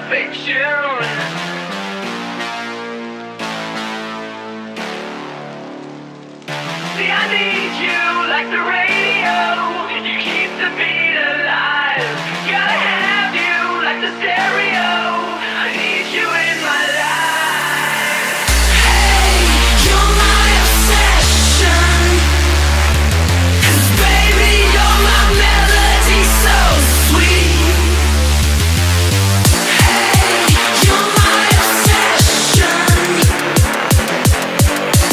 perfection. See, I need you like the radio. You keep the beat alive. Gotta have you like the stereo. I need you in my life. Hey, you're my obsession. 'Cause baby, you're my melody so sweet. Hey, you're my obsession.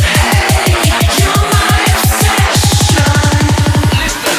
Hey, you're my obsession. Listen.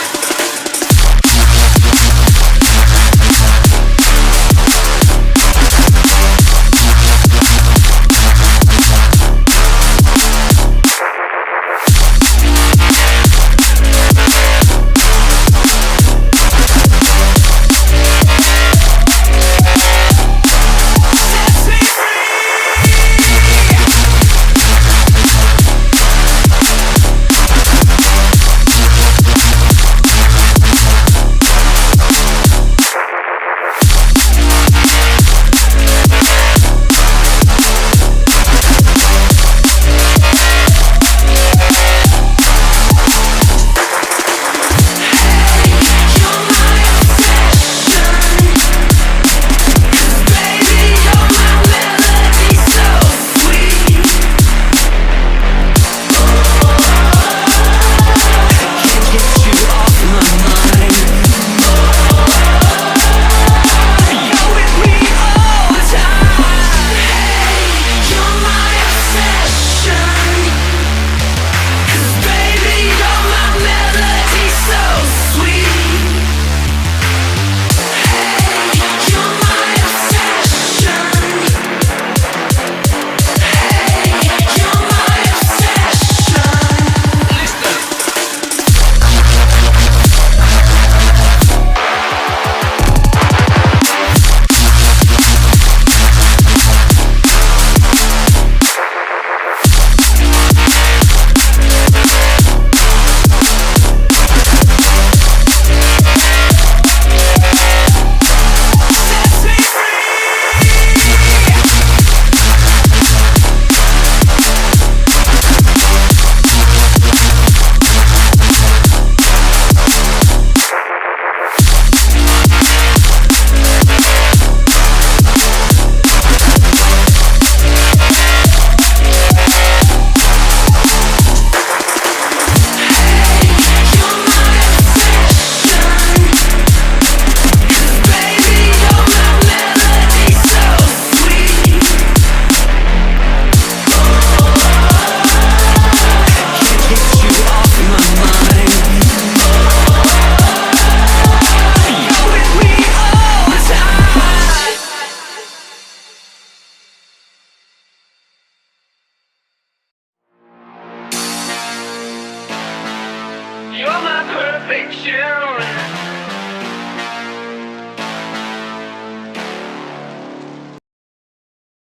You're my perfection.